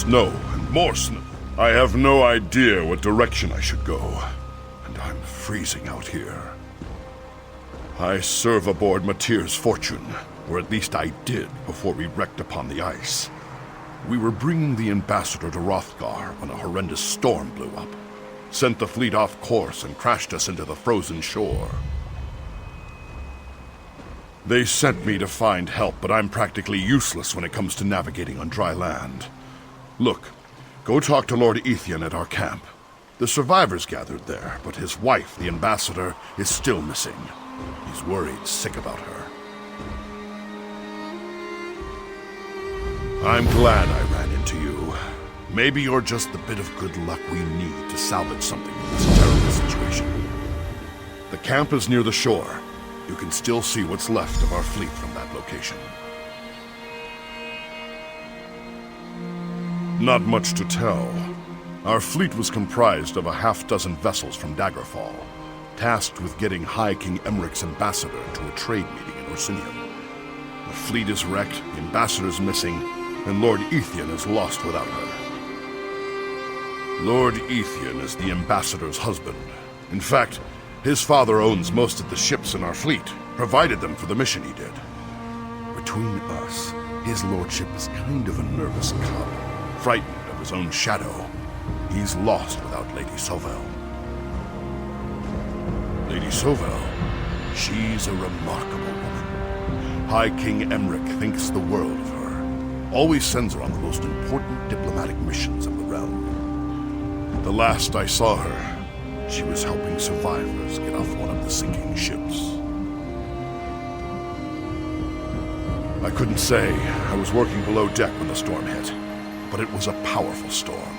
snow and more snow. I have no idea what direction I should go, and I'm freezing out here. I serve aboard Matir's Fortune, or at least I did before we wrecked upon the ice. We were bringing the ambassador to Hrothgar when a horrendous storm blew up, sent the fleet off course and crashed us into the frozen shore. They sent me to find help, but I'm practically useless when it comes to navigating on dry land. Look, go talk to Lord Ethian at our camp. The survivors gathered there, but his wife, the ambassador, is still missing. He's worried sick about her. I'm glad I ran into you. Maybe you're just the bit of good luck we need to salvage something from this terrible situation. The camp is near the shore. You can still see what's left of our fleet from that location. Not much to tell. Our fleet was comprised of a half-dozen vessels from Daggerfall, tasked with getting High King Emmerich's ambassador to a trade meeting in Orsinium. The fleet is wrecked, the ambassador's missing, and Lord Ethian is lost without her. Lord Ethian is the ambassador's husband. In fact, his father owns most of the ships in our fleet, provided them for the mission he did. Between us, his lordship is kind of a nervous cub, frightened of his own shadow. He's lost without Lady Sovel. Lady Sovel, she's a remarkable woman. High King Emmerich thinks the world of her. Always sends her on the most important diplomatic missions of the realm. The last I saw her, she was helping survivors get off one of the sinking ships. I couldn't say. I was working below deck when the storm hit. But it was a powerful storm,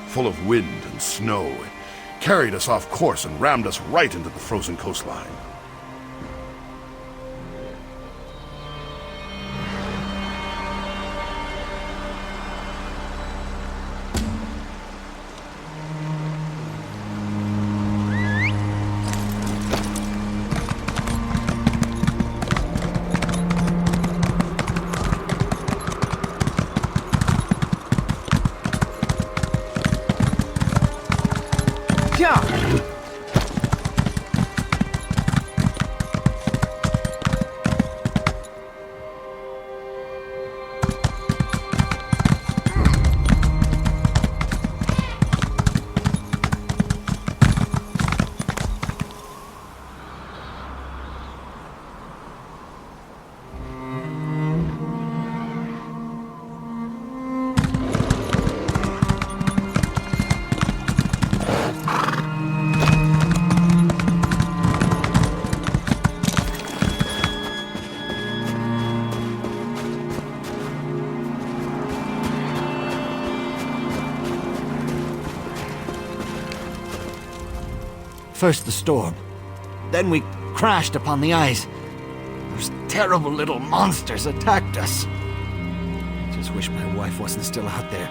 full of wind and snow. It carried us off course and rammed us right into the frozen coastline. First the storm. Then we crashed upon the ice. Those terrible little monsters attacked us. Just wish my wife wasn't still out there.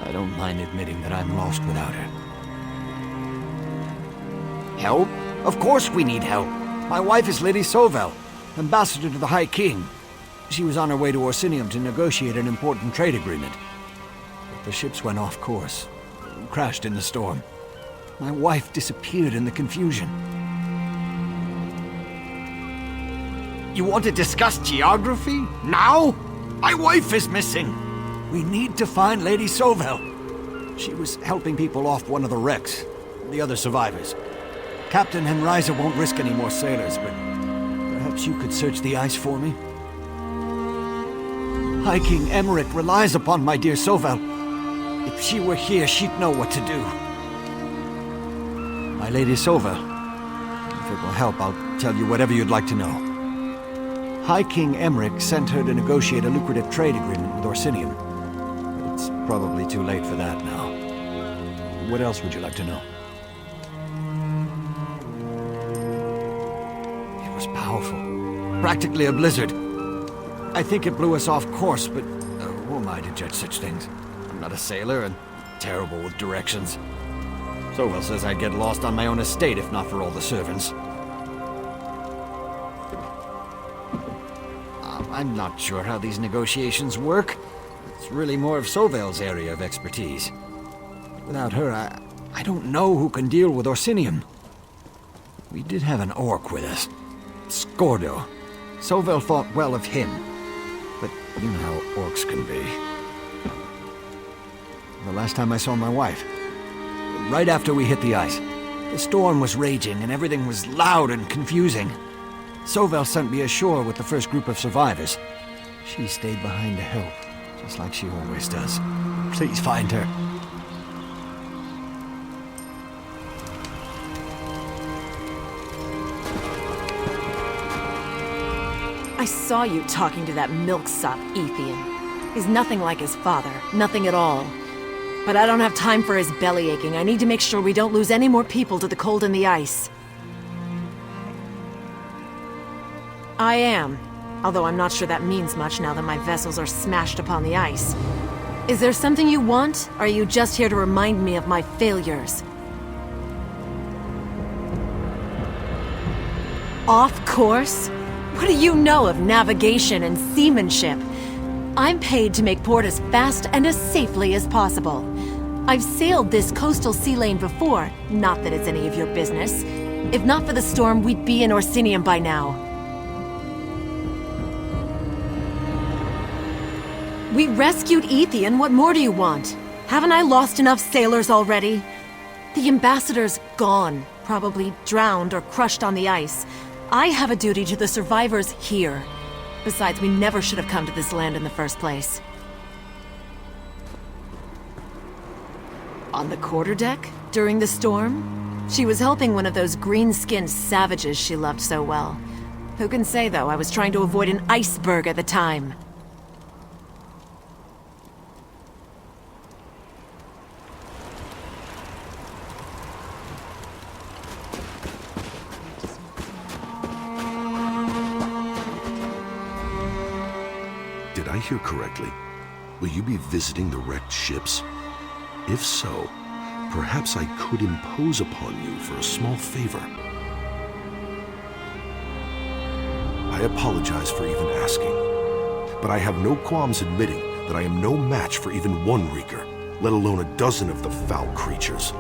I don't mind admitting that I'm lost without her. Help? Of course we need help. My wife is Lady Sovel, ambassador to the High King. She was on her way to Orsinium to negotiate an important trade agreement. But the ships went off course, crashed in the storm. My wife disappeared in the confusion. You want to discuss geography? Now? My wife is missing! We need to find Lady Sovel. She was helping people off one of the wrecks, the other survivors. Captain Henriza won't risk any more sailors, but perhaps you could search the ice for me? High King Emmerich relies upon my dear Sovel. If she were here, she'd know what to do. My Lady Sovel, if it will help, I'll tell you whatever you'd like to know. High King Emmerich sent her to negotiate a lucrative trade agreement with Orsinium. But it's probably too late for that now. What else would you like to know? It was powerful. Practically a blizzard. I think it blew us off course, but who am I to judge such things? I'm not a sailor and terrible with directions. Sovel says I'd get lost on my own estate if not for all the servants. I'm not sure how these negotiations work. It's really more of Sovel's area of expertise. Without her, I don't know who can deal with Orsinium. We did have an orc with us. Scordo. Sovel thought well of him. But you know how orcs can be. The last time I saw my wife, right after we hit the ice. The storm was raging and everything was loud and confusing. Sovel sent me ashore with the first group of survivors. She stayed behind to help, just like she always does. Please find her. I saw you talking to that milksop, Ethian. He's nothing like his father, nothing at all. But I don't have time for his belly aching. I need to make sure we don't lose any more people to the cold and the ice. I am. Although I'm not sure that means much now that my vessels are smashed upon the ice. Is there something you want, or are you just here to remind me of my failures? Off course? What do you know of navigation and seamanship? I'm paid to make port as fast and as safely as possible. I've sailed this coastal sea lane before, not that it's any of your business. If not for the storm, we'd be in Orsinium by now. We rescued Ethian, what more do you want? Haven't I lost enough sailors already? The ambassador's gone, probably drowned or crushed on the ice. I have a duty to the survivors here. Besides, we never should have come to this land in the first place. On the quarterdeck, during the storm, she was helping one of those green-skinned savages she loved so well. Who can say, though, I was trying to avoid an iceberg at the time. Did I hear correctly? Will you be visiting the wrecked ships? If so, perhaps I could impose upon you for a small favor. I apologize for even asking, but I have no qualms admitting that I am no match for even one Reeker, let alone a dozen of the foul creatures.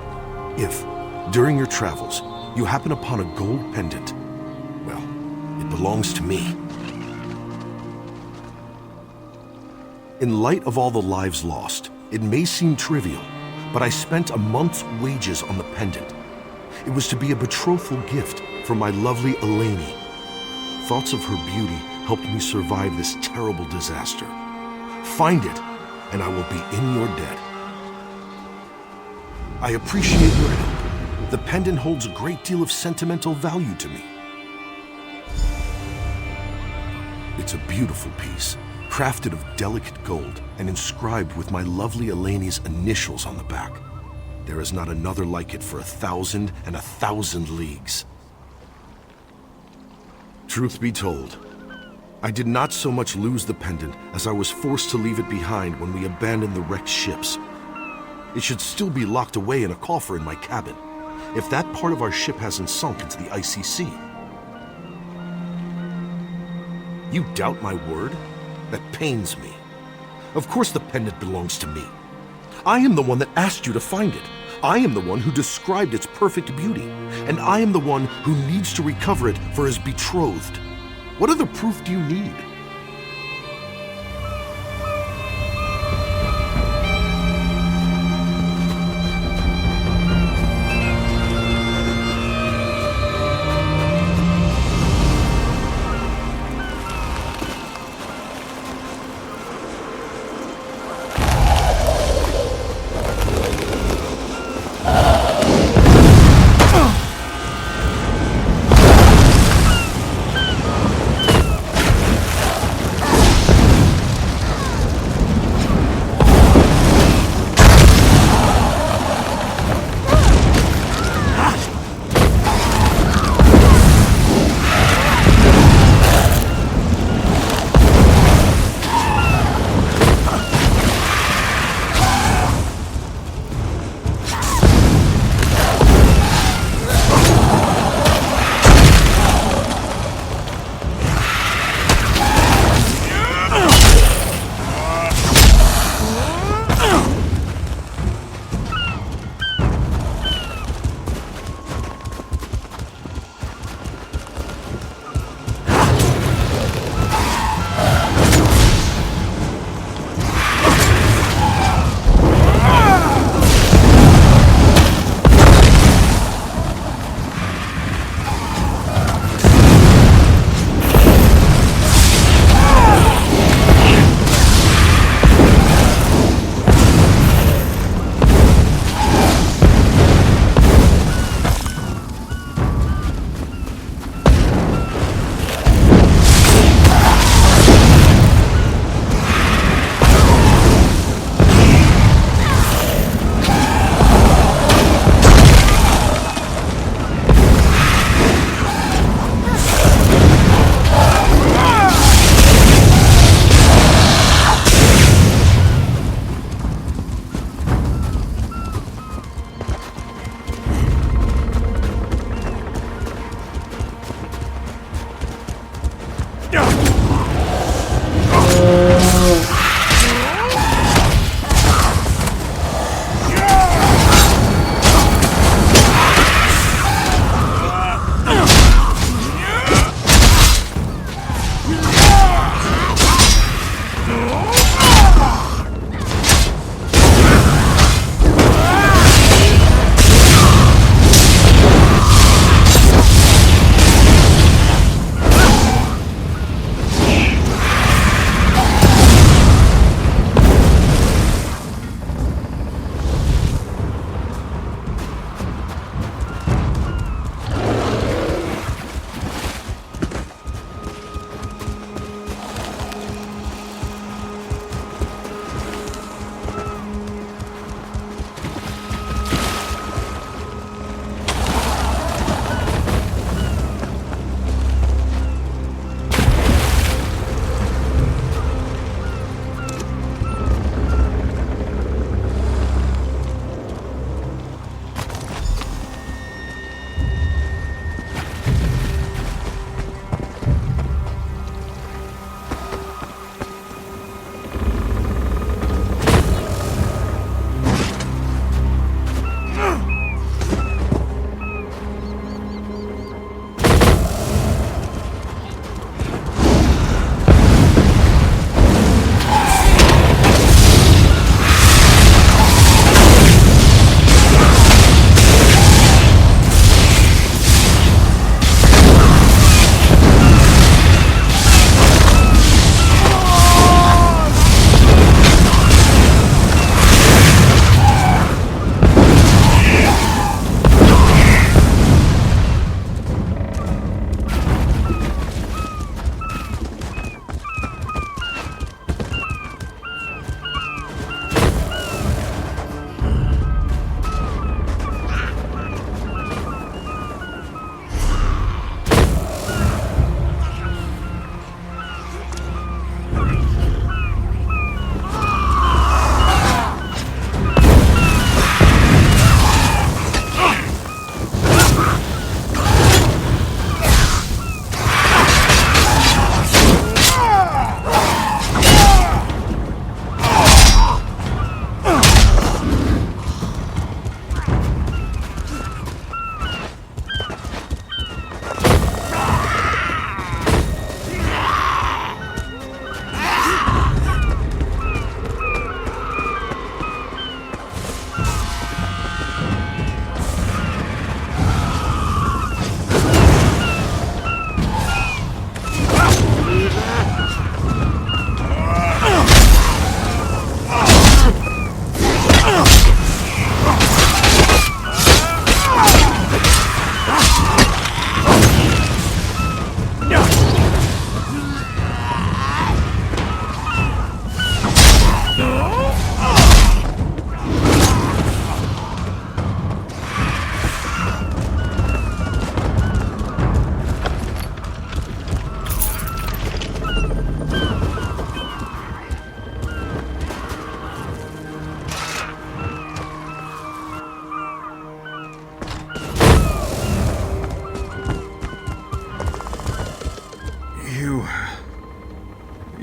If, during your travels, you happen upon a gold pendant, well, it belongs to me. In light of all the lives lost, it may seem trivial, but I spent a month's wages on the pendant. It was to be a betrothal gift from my lovely Eleni. Thoughts of her beauty helped me survive this terrible disaster. Find it, and I will be in your debt. I appreciate your help. The pendant holds a great deal of sentimental value to me. It's a beautiful piece, crafted of delicate gold and inscribed with my lovely Eleni's initials on the back. There is not another like it for 1,000 leagues. Truth be told, I did not so much lose the pendant as I was forced to leave it behind when we abandoned the wrecked ships. It should still be locked away in a coffer in my cabin, if that part of our ship hasn't sunk into the icy sea. You doubt my word? That pains me. Of course the pendant belongs to me. I am the one that asked you to find it. I am the one who described its perfect beauty. And I am the one who needs to recover it for his betrothed. What other proof do you need?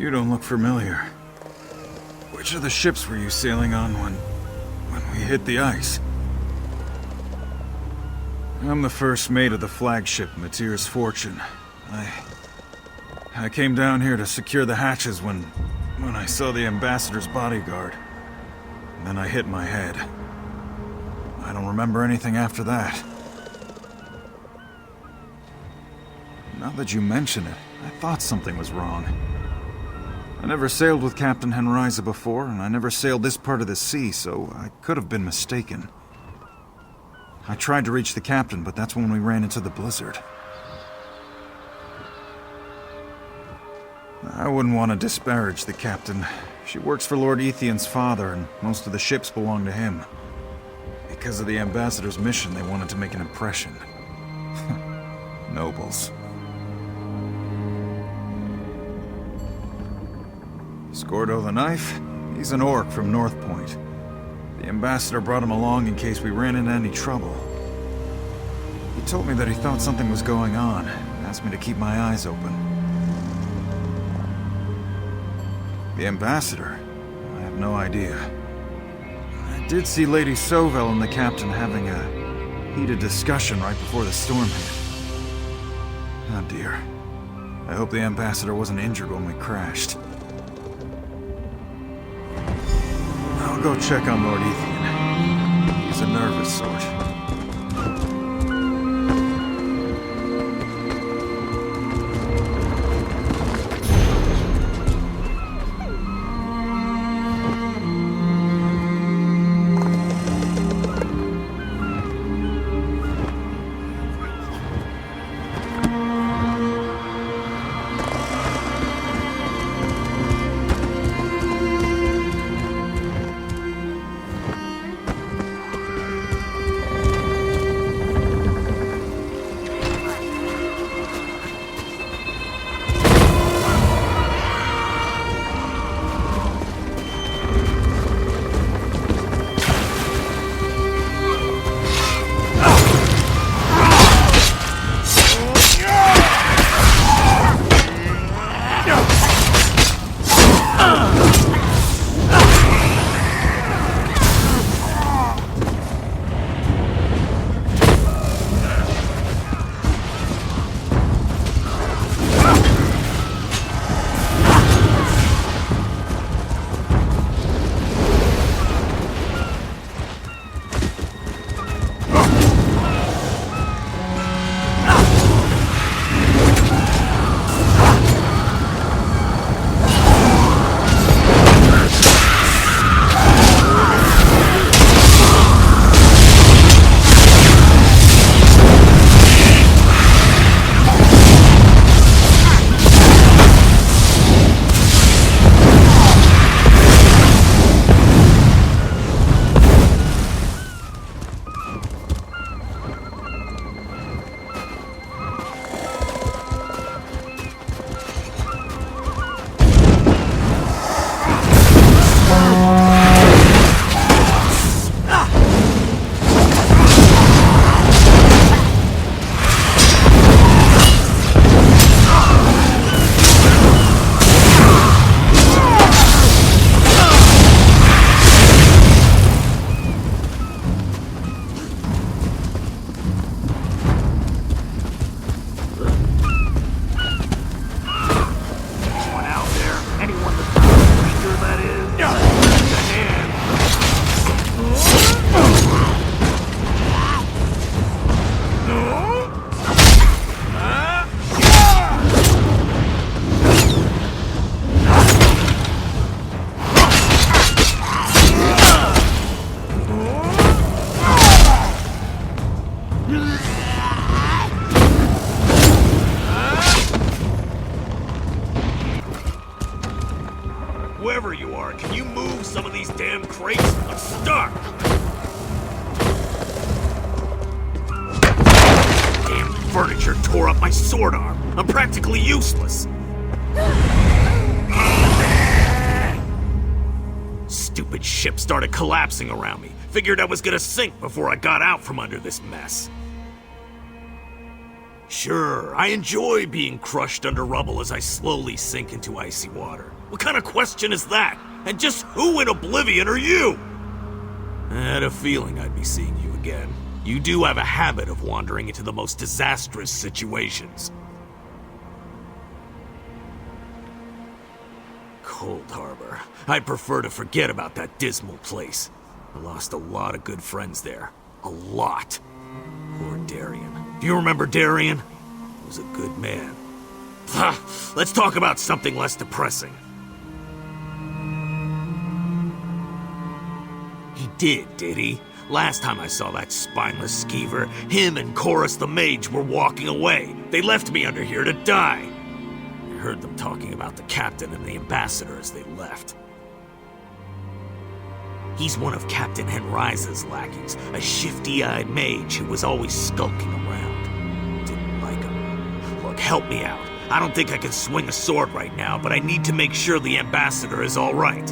You don't look familiar. Which of the ships were you sailing on when we hit the ice? I'm the first mate of the flagship, Mateer's Fortune. I came down here to secure the hatches when I saw the ambassador's bodyguard. And then I hit my head. I don't remember anything after that. Now that you mention it, I thought something was wrong. I never sailed with Captain Henriza before, and I never sailed this part of the sea, so I could have been mistaken. I tried to reach the captain, but that's when we ran into the blizzard. I wouldn't want to disparage the captain. She works for Lord Ethian's father, and most of the ships belong to him. Because of the ambassador's mission, they wanted to make an impression. Nobles. Scordo the Knife? He's an orc from North Point. The ambassador brought him along in case we ran into any trouble. He told me that he thought something was going on, and asked me to keep my eyes open. The ambassador? I have no idea. I did see Lady Sovel and the captain having a heated discussion right before the storm hit. Oh dear. I hope the ambassador wasn't injured when we crashed. I'll go check on Lord Ethian. He's a nervous sort. Whoever you are, can you move some of these damn crates? I'm stuck! Damn furniture tore up my sword arm. I'm practically useless. Stupid ship started collapsing around me. Figured I was gonna sink before I got out from under this mess. Sure, I enjoy being crushed under rubble as I slowly sink into icy water. What kind of question is that? And just who in oblivion are you? I had a feeling I'd be seeing you again. You do have a habit of wandering into the most disastrous situations. Cold Harbor. I'd prefer to forget about that dismal place. I lost a lot of good friends there. A lot. Poor Darien. Do you remember Darien? He was a good man. Let's talk about something less depressing. He did he? Last time I saw that spineless skeever, him and Chorus the Mage were walking away. They left me under here to die. I heard them talking about the captain and the ambassador as they left. He's one of Captain Henriza's lackeys, a shifty-eyed mage who was always skulking around. Didn't like him. Look, help me out. I don't think I can swing a sword right now, but I need to make sure the ambassador is all right.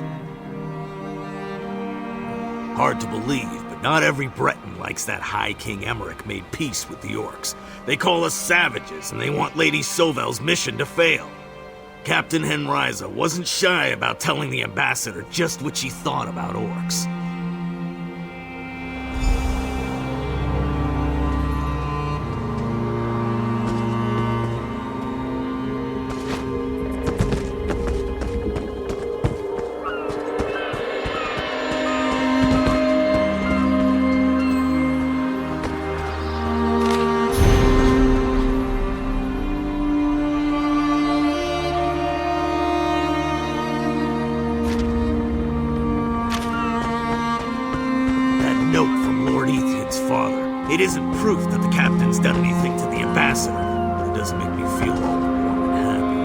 Hard to believe, but not every Breton likes that High King Emmerich made peace with the orcs. They call us savages, and they want Lady Sovel's mission to fail. Captain Henriza wasn't shy about telling the ambassador just what she thought about orcs. It isn't proof that the captain's done anything to the ambassador, but it does make me feel all warm and happy.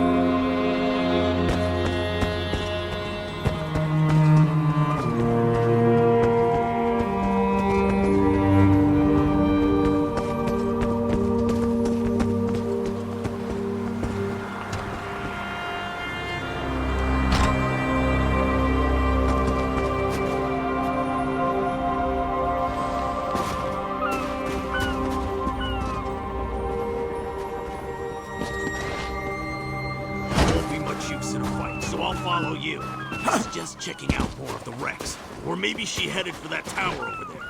Follow you. She's just checking out more of the wrecks. Or maybe she headed for that tower over there.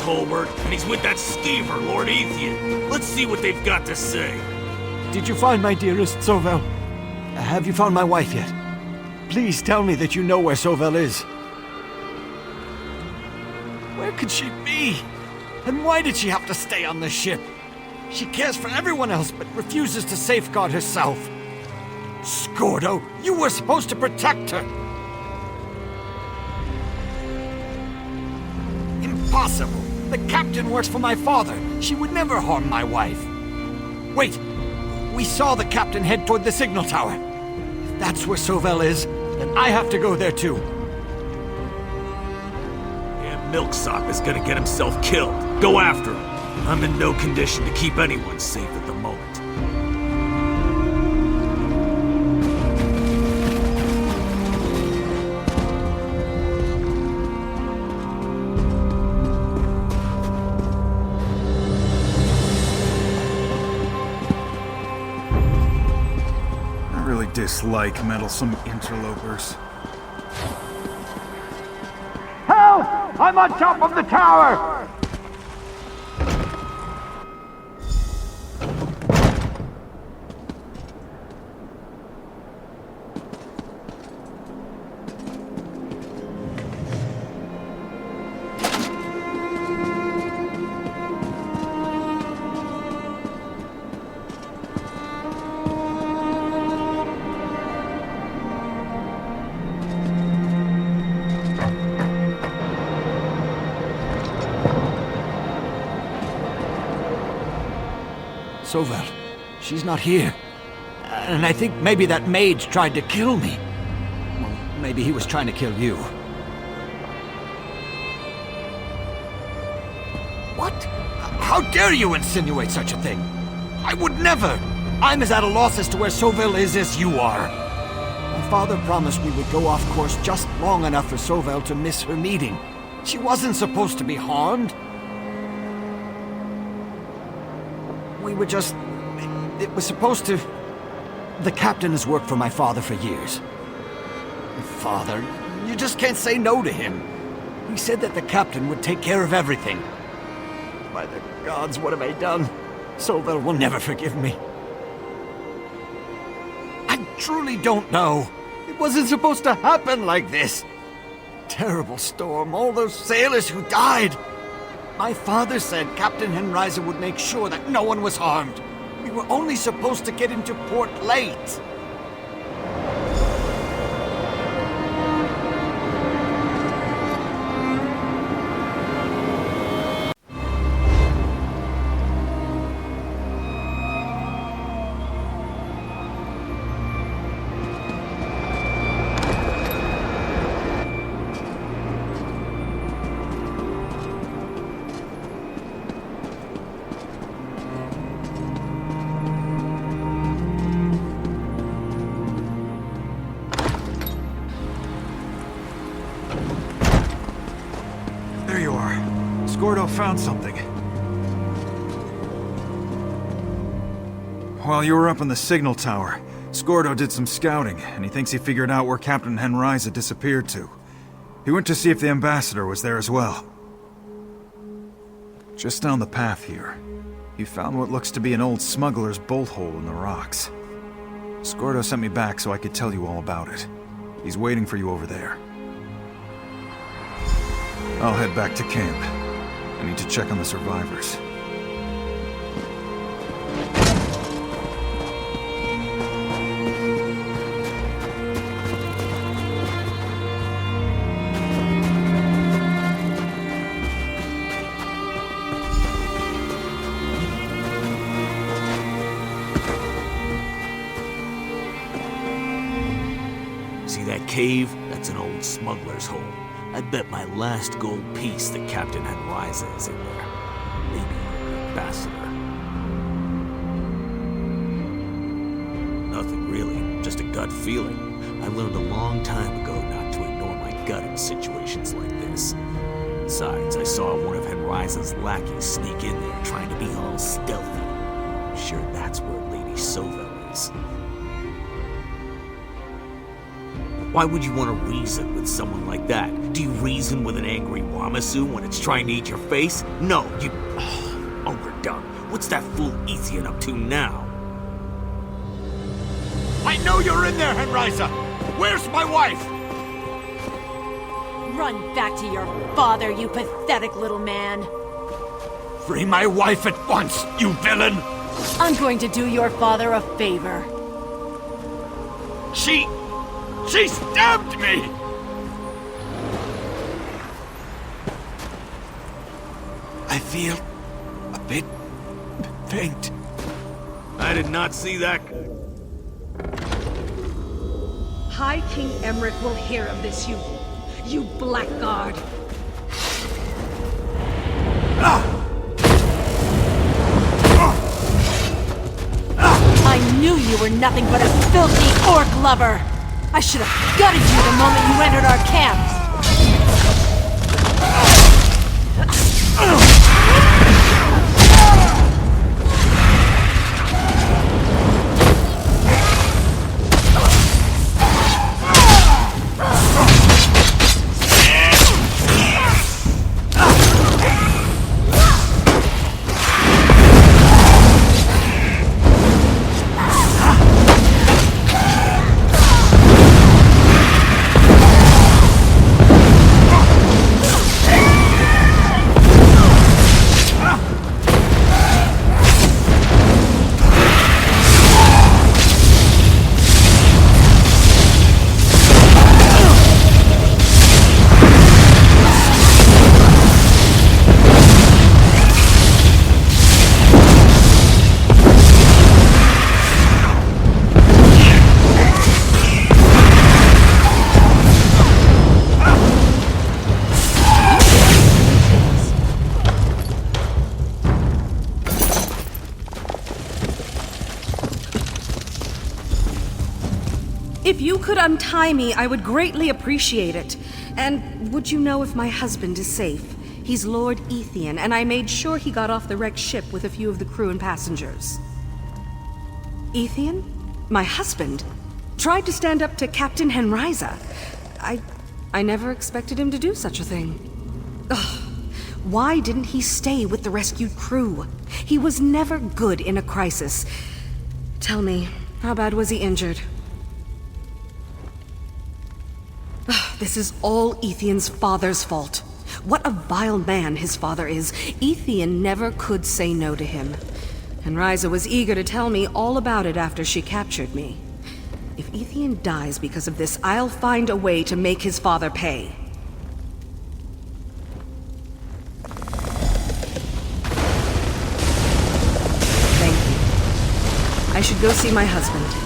Holbert, and he's with that skeever, Lord Ethian. Let's see what they've got to say. Did you find my dearest Sovel? Have you found my wife yet? Please tell me that you know where Sovel is. Where could she be? And why did she have to stay on the ship? She cares for everyone else, but refuses to safeguard herself. Scordo, you were supposed to protect her! Impossible! The captain works for my father. She would never harm my wife. Wait! We saw the captain head toward the signal tower. If that's where Sovel is, then I have to go there too. Damn milksop is gonna get himself killed. Go after him. I'm in no condition to keep anyone safe at the moment. Dislike meddlesome interlopers. Help! I'm on top of the tower! Sovel. She's not here. And I think maybe that mage tried to kill me. Well, maybe he was trying to kill you. What? How dare you insinuate such a thing? I would never! I'm as at a loss as to where Sovel is as you are. My father promised we would go off course just long enough for Sovel to miss her meeting. She wasn't supposed to be harmed. We were just... It was supposed to... The captain has worked for my father for years. Father, you just can't say no to him. He said that the captain would take care of everything. By the gods, what have I done? Sovel will never forgive me. I truly don't know. It wasn't supposed to happen like this. Terrible storm, all those sailors who died. My father said Captain Henriza would make sure that no one was harmed. We were only supposed to get into port late. There you are. Scordo found something. While you were up in the signal tower, Scordo did some scouting, and he thinks he figured out where Captain Henriza disappeared to. He went to see if the ambassador was there as well. Just down the path here, he found what looks to be an old smuggler's bolt hole in the rocks. Scordo sent me back so I could tell you all about it. He's waiting for you over there. I'll head back to camp. I need to check on the survivors. See that cave? That's an old smuggler's hole. I bet my last gold piece that Captain Henriza is in there. Maybe the ambassador. Nothing really, just a gut feeling. I learned a long time ago not to ignore my gut in situations like this. Besides, I saw one of Henriza's lackeys sneak in there trying to be all stealthy. I'm sure that's where Lady Sovel is. Why would you want to reason with someone like that? Do you reason with an angry Wamasu when it's trying to eat your face? No, you... Oh, we're done. What's that fool Ethian up to now? I know you're in there, Henriza! Where's my wife? Run back to your father, you pathetic little man. Free my wife at once, you villain! I'm going to do your father a favor. She stabbed me! I feel a bit faint. I did not see that. High King Emmerich will hear of this, you blackguard. I knew you were nothing but a filthy orc lover! I should have gutted you the moment you entered our camp! If you could untie me, I would greatly appreciate it. And would you know if my husband is safe? He's Lord Ethian, and I made sure he got off the wrecked ship with a few of the crew and passengers. Ethian? My husband? Tried to stand up to Captain Henriza. I never expected him to do such a thing. Ugh. Why didn't he stay with the rescued crew? He was never good in a crisis. Tell me, how bad was he injured? This is all Ethian's father's fault. What a vile man his father is. Ethian never could say no to him. Henriza was eager to tell me all about it after she captured me. If Ethian dies because of this, I'll find a way to make his father pay. Thank you. I should go see my husband.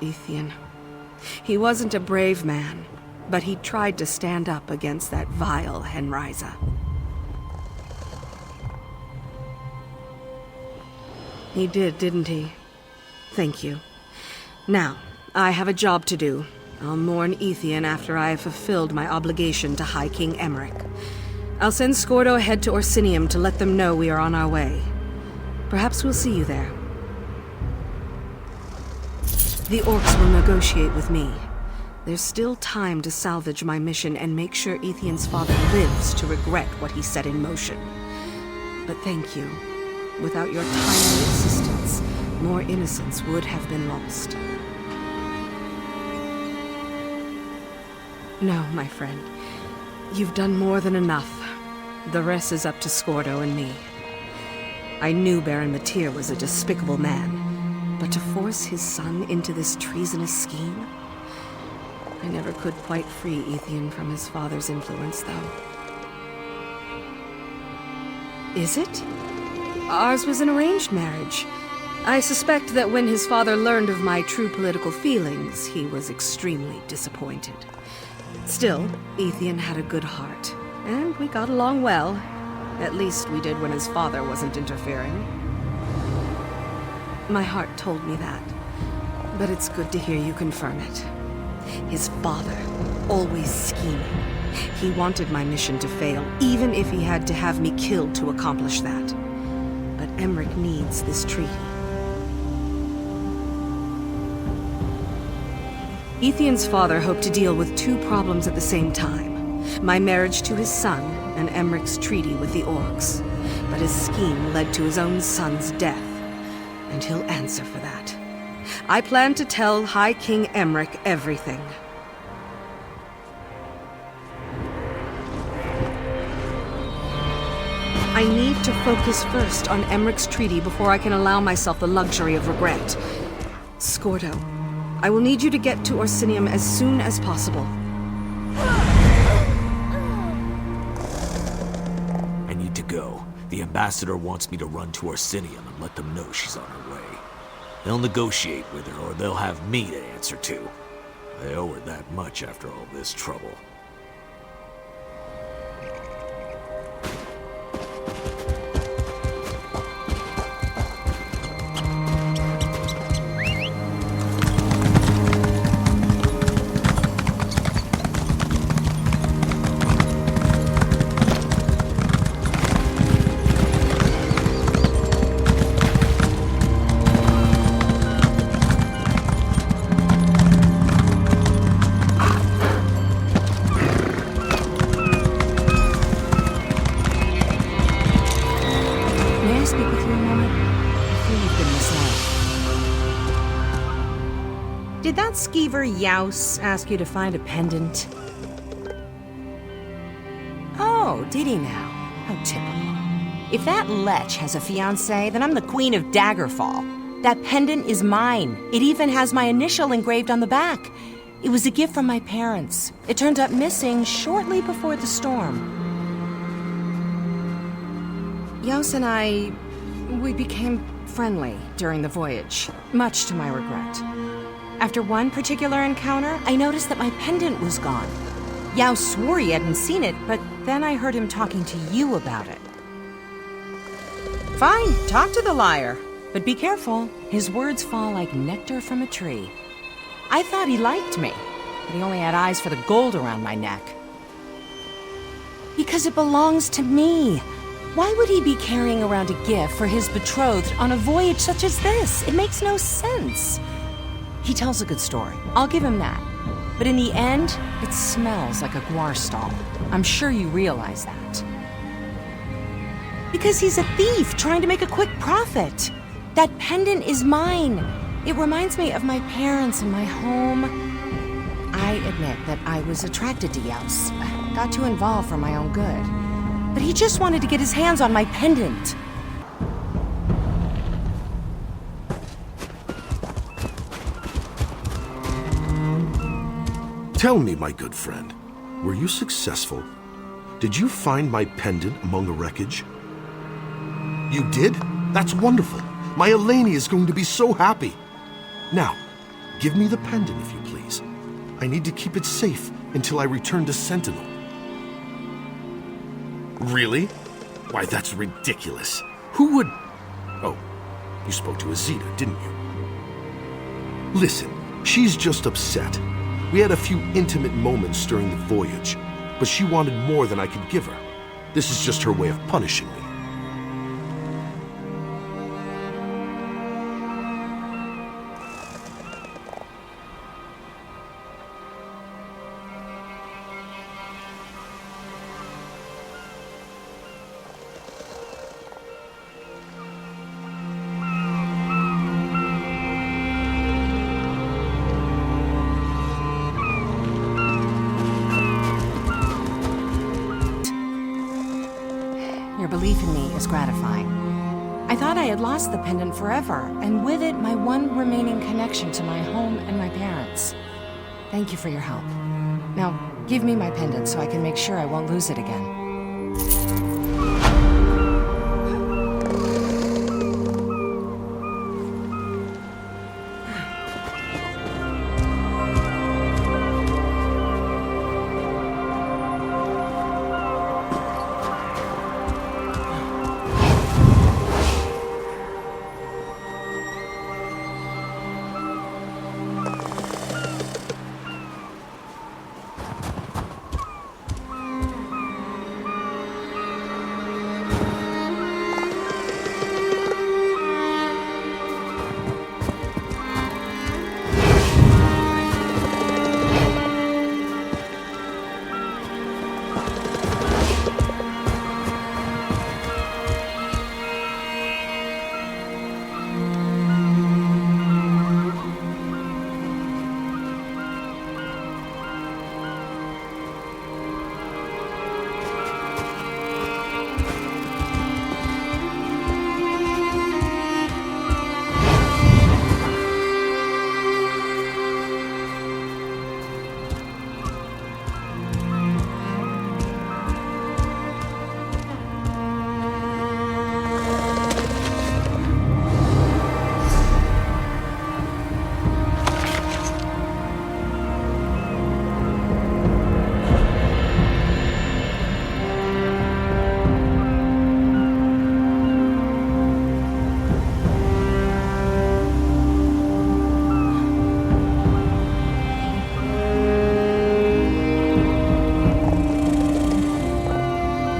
Ethian. He wasn't a brave man, but he tried to stand up against that vile Henriza. He did, didn't he? Thank you. Now, I have a job to do. I'll mourn Ethian after I have fulfilled my obligation to High King Emmerich. I'll send Scordo ahead to Orsinium to let them know we are on our way. Perhaps we'll see you there. The orcs will negotiate with me. There's still time to salvage my mission and make sure Ethian's father lives to regret what he set in motion. But thank you. Without your timely assistance, more innocents would have been lost. No, my friend. You've done more than enough. The rest is up to Scordo and me. I knew Baron Matir was a despicable man. But to force his son into this treasonous scheme? I never could quite free Ethian from his father's influence, though. Is it? Ours was an arranged marriage. I suspect that when his father learned of my true political feelings, he was extremely disappointed. Still, Ethian had a good heart, and we got along well. At least we did when his father wasn't interfering. My heart told me that, but it's good to hear you confirm it. His father, always scheming. He wanted my mission to fail, even if he had to have me killed to accomplish that. But Emmerich needs this treaty. Ethian's father hoped to deal with two problems at the same time. My marriage to his son, and Emmerich's treaty with the orcs. But his scheme led to his own son's death. And he'll answer for that. I plan to tell High King Emmerich everything. I need to focus first on Emmerich's treaty before I can allow myself the luxury of regret. Scordo, I will need you to get to Orsinium as soon as possible. I need to go. The ambassador wants me to run to Orsinium and let them know she's on her way. They'll negotiate with her, or they'll have me to answer to. They owe her that much after all this trouble. Did that skeever Yaus ask you to find a pendant? Oh, did he now? How typical. If that lech has a fiancé, then I'm the queen of Daggerfall. That pendant is mine. It even has my initial engraved on the back. It was a gift from my parents. It turned up missing shortly before the storm. Yos and we became friendly during the voyage, much to my regret. After one particular encounter, I noticed that my pendant was gone. Yao swore he hadn't seen it, but then I heard him talking to you about it. Fine, talk to the liar. But be careful, his words fall like nectar from a tree. I thought he liked me, but he only had eyes for the gold around my neck. Because it belongs to me. Why would he be carrying around a gift for his betrothed on a voyage such as this? It makes no sense. He tells a good story, I'll give him that. But in the end, it smells like a guar stall. I'm sure you realize that. Because he's a thief trying to make a quick profit. That pendant is mine. It reminds me of my parents and my home. I admit that I was attracted to Yaos. I got too involved for my own good. But he just wanted to get his hands on my pendant. Tell me, my good friend, were you successful? Did you find my pendant among the wreckage? You did? That's wonderful. My Eleni is going to be so happy. Now, give me the pendant, if you please. I need to keep it safe until I return to Sentinel. Really? Why, that's ridiculous. Who would... Oh, you spoke to Azita, didn't you? Listen, she's just upset. We had a few intimate moments during the voyage, but she wanted more than I could give her. This is just her way of punishing me. Your belief in me is gratifying. I thought I had lost the pendant forever, and with it, my one remaining connection to my home and my parents. Thank you for your help. Now, give me my pendant so I can make sure I won't lose it again.